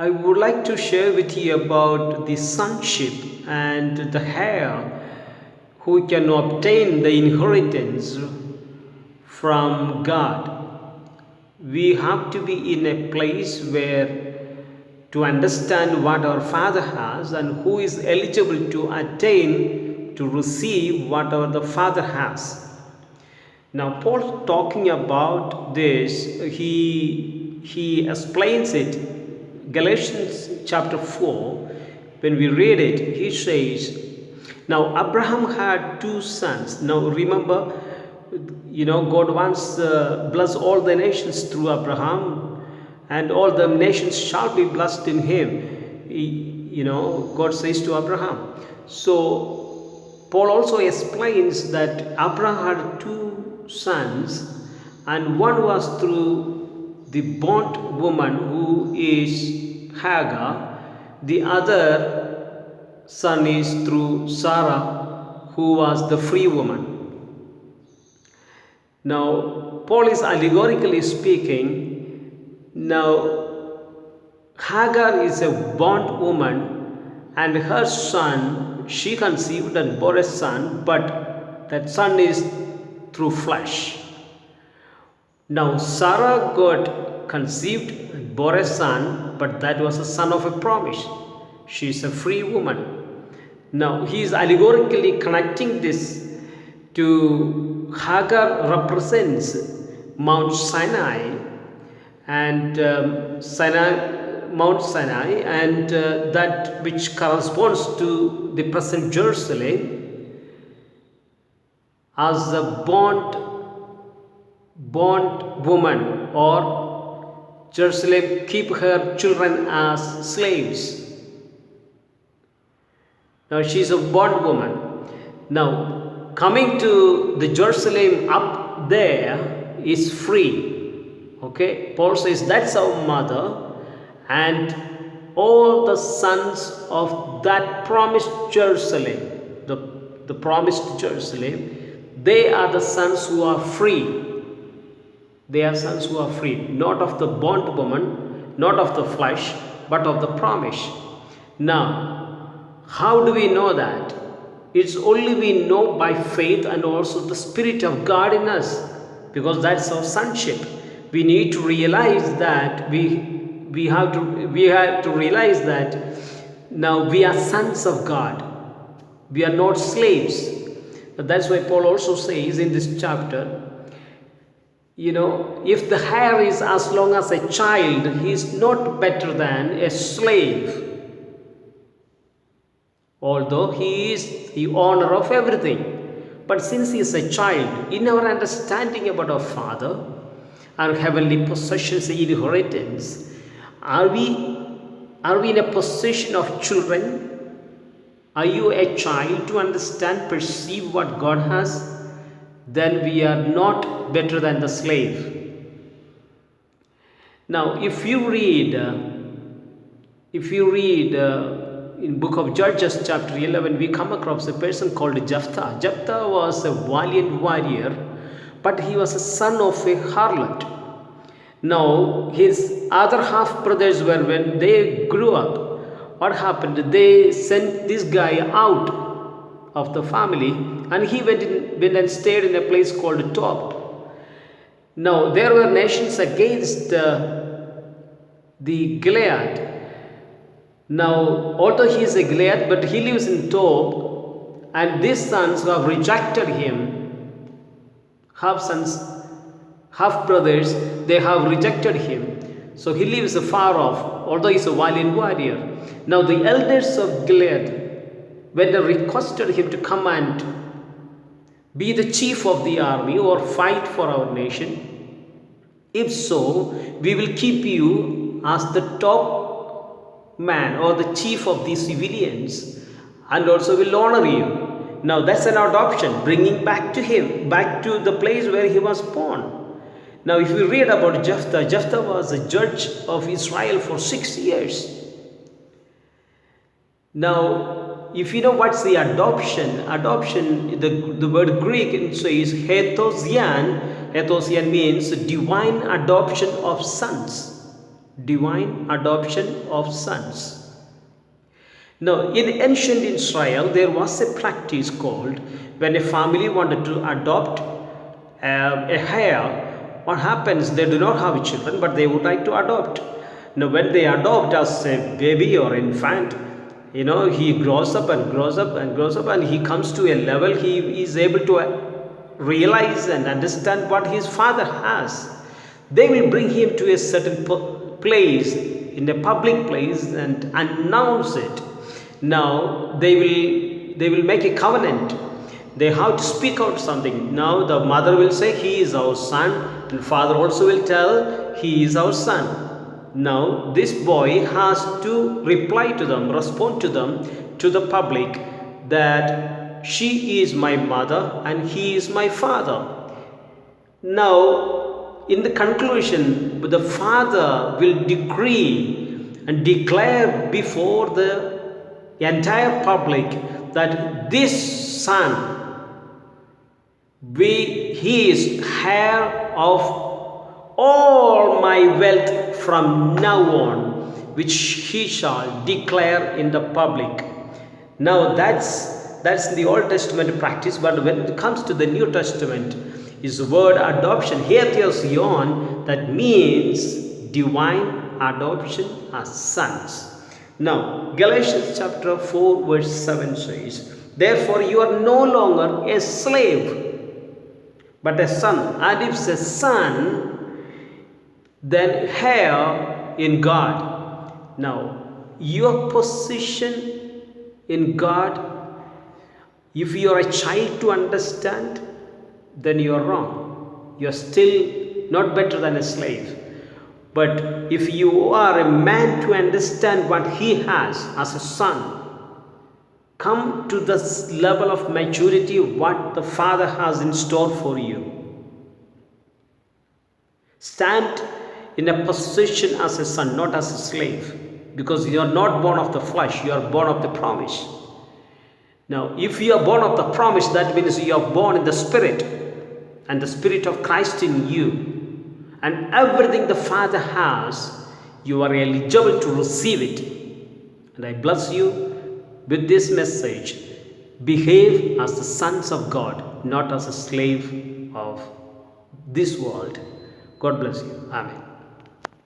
I would like to share with you about the sonship and the heir who can obtain the inheritance from God. We have to be in a place where to understand what our Father has and who is eligible to attain to receive whatever the Father has. Now, Paul talking about this, he explains it. Galatians chapter 4, when we read it, he says, now Abraham had two sons. Now remember, God wants to bless all the nations through Abraham, and all the nations shall be blessed in him. God says to Abraham. So Paul also explains that Abraham had two sons, and one was through the bondwoman who is Hagar, the other son is through Sarah, who was the free woman. Now, Paul is allegorically speaking. Now, Hagar is a bondwoman, and her son, she conceived and bore a son, but that son is through flesh. Now, Sarah got conceived and bore a son, but that was a son of a promise. She is a free woman. Now, he is allegorically connecting this to Hagar represents Mount Sinai and Mount Sinai, and that which corresponds to the present Jerusalem as a bondwoman, or Jerusalem keep her children as slaves. Now she is a bondwoman. Now coming to the Jerusalem up there is free. Okay, Paul says that's our mother, and all the sons of that promised Jerusalem, the promised Jerusalem, they are the sons who are free. They are sons who are free, not of the bondwoman, not of the flesh, but of the promise. Now, how do we know that? It's only we know by faith and also the Spirit of God in us, because that's our sonship. We need to realize that we have to realize that now we are sons of God. We are not slaves. That's why Paul also says in this chapter, if the heir is as long as a child, he is not better than a slave. Although he is the owner of everything. But since he is a child, in our understanding about our Father, our heavenly possessions, inheritance, are we in a position of children? Are you a child to understand, perceive what God has? Then we are not better than the slave. Now, if you read in book of Judges chapter 11, we come across a person called Jephthah. Jephthah was a valiant warrior, but he was a son of a harlot. Now, his other half brothers were, when they grew up, what happened? They sent this guy out of the family, and he went and stayed in a place called Tob. Now, there were nations against the Gilead. Now, although he is a Gilead, but he lives in Tob, and these sons who have rejected him, half sons, half brothers, they have rejected him. So he lives far off, although he is a valiant warrior. Now the elders of Gilead, when they requested him to come and be the chief of the army or fight for our nation, if so, we will keep you as the top man or the chief of the civilians, and also will honor you. Now that's an adoption, bringing back to him, back to the place where he was born. Now if we read about Jephthah, Jephthah was a judge of Israel for 6 years. Now, if you know what's the adoption, the word Greek says hetosian. Hetosian means divine adoption of sons. divine adoption of sons. Now, in ancient Israel, there was a practice called when a family wanted to adopt a heir. What happens? They do not have children, but they would like to adopt. Now, when they adopt as a baby or infant, he grows up and grows up and grows up, and he comes to a level he is able to realize and understand what his father has. They will bring him to a certain place, in a public place, and announce it. Now they will make a covenant. They have to speak out something. Now the mother will say, he is our son, and father also will tell, he is our son. Now this boy has to reply to them, respond to them, to the public, that she is my mother and he is my father. Now in the conclusion, the father will decree and declare before the entire public that this son, he is heir of all my wealth from now on, which he shall declare in the public. Now that's the Old Testament practice, but when it comes to the New Testament, is the word adoption, hetheosion, that means divine adoption as sons. Now Galatians chapter 4 verse 7 says, therefore you are no longer a slave, but a son, and if a son, then heir in God. Now your position in God, if you are a child to understand, then you are wrong. You are still not better than a slave. But if you are a man to understand what he has as a son, come to this level of maturity, what the Father has in store for you. Stand in a position as a son, not as a slave, because you are not born of the flesh, you are born of the promise. Now, if you are born of the promise, that means you are born in the Spirit, and the Spirit of Christ in you, and everything the Father has, you are eligible to receive it. And I bless you with this message. Behave as the sons of God, not as a slave of this world. God bless you. Amen.